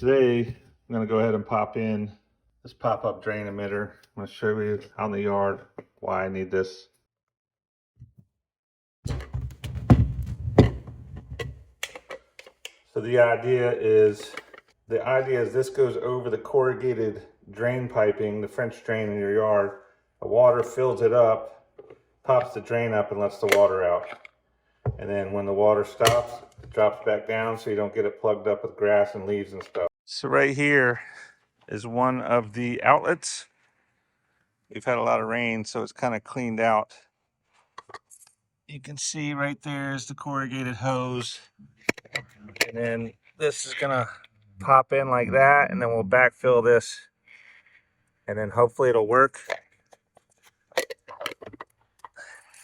today I'm going to go ahead and pop in this pop-up drain emitter. I'm going to show you out in the yard why I need this. So the idea is this goes over the corrugated drain piping, the French drain in your yard. The water fills it up, pops the drain up and lets the water out. And then when the water stops, it drops back down so you don't get it plugged up with grass and leaves and stuff. So right here is one of the outlets. We've had a lot of rain, so it's kind of cleaned out. You can see right there is the corrugated hose. And then this is gonna pop in like that, and then we'll backfill this. And then hopefully it'll work.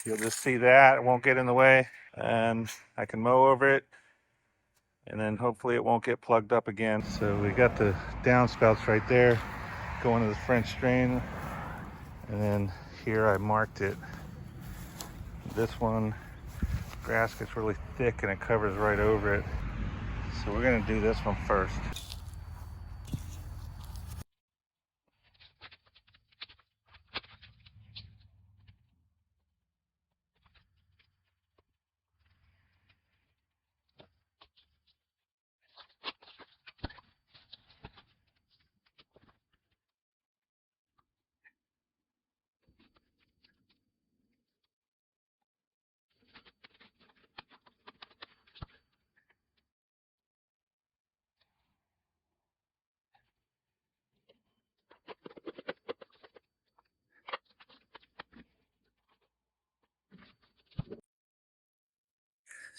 You'll just see that, it won't get in the way. And I can mow over it. And then hopefully it won't get plugged up again. So we got the downspouts right there going to the French drain. And then here I marked it. This one, grass gets really thick and it covers right over it. So we're gonna do this one first.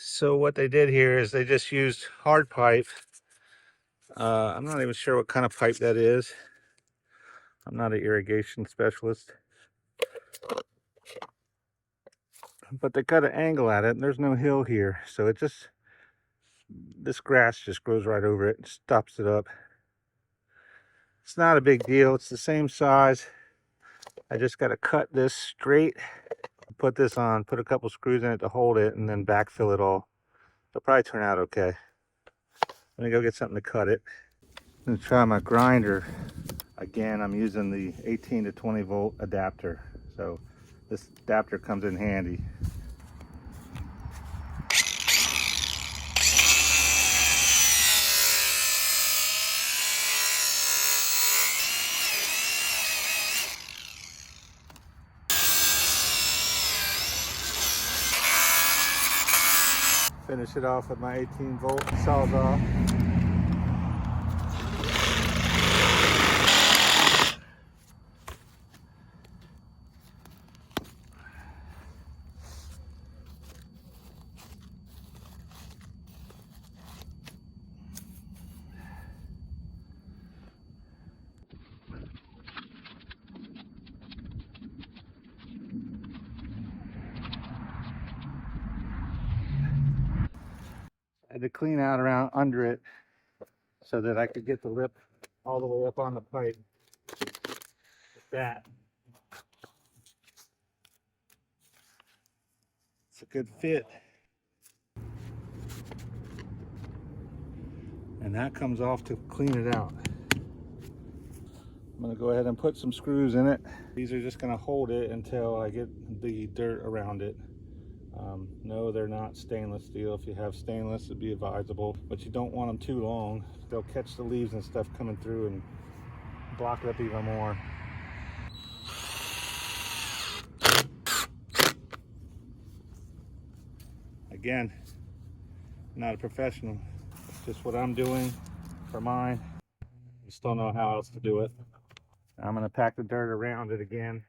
So what they did here is they just used hard pipe. I'm not even sure what kind of pipe that is. I'm not an irrigation specialist. But they cut an angle at it and there's no hill here. So this grass just grows right over it and stops it up. It's not a big deal. It's the same size. I just got to cut this straight, put this on, put a couple screws in it to hold it, and then backfill it all. It'll probably turn out okay. Let me go get something to cut it. I'm gonna try my grinder. Again, I'm using the 18 to 20 volt adapter. So this adapter comes in handy. Finish it off with my 18 volt sawzall. I had to clean out around under it so that I could get the lip all the way up on the pipe. Like that. It's a good fit. And that comes off to clean it out. I'm going to go ahead and put some screws in it. These are just going to hold it until I get the dirt around it. No, they're not stainless steel. If you have stainless, it'd be advisable, but you don't want them too long. They'll catch the leaves and stuff coming through and block it up even more. Again, not a professional. It's just what I'm doing for mine. Just don't know how else to do it. I'm going to pack the dirt around it again.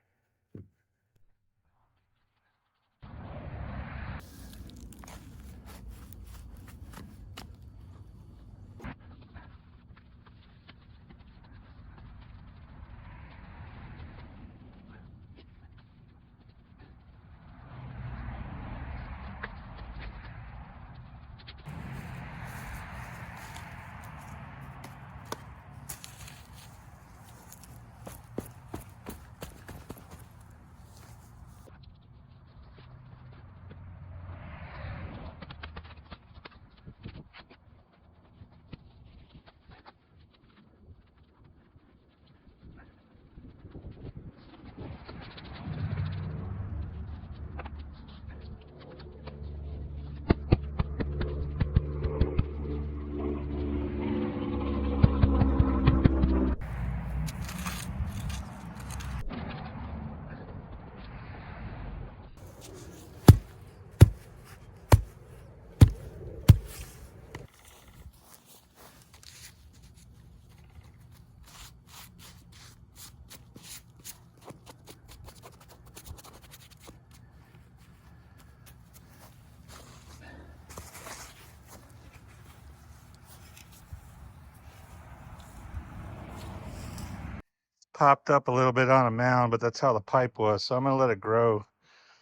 popped up a little bit on a mound, but that's how the pipe was. So I'm gonna let it grow,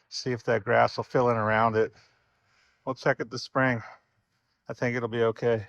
see if that grass will fill in around it. We'll check it this spring. I think it'll be okay.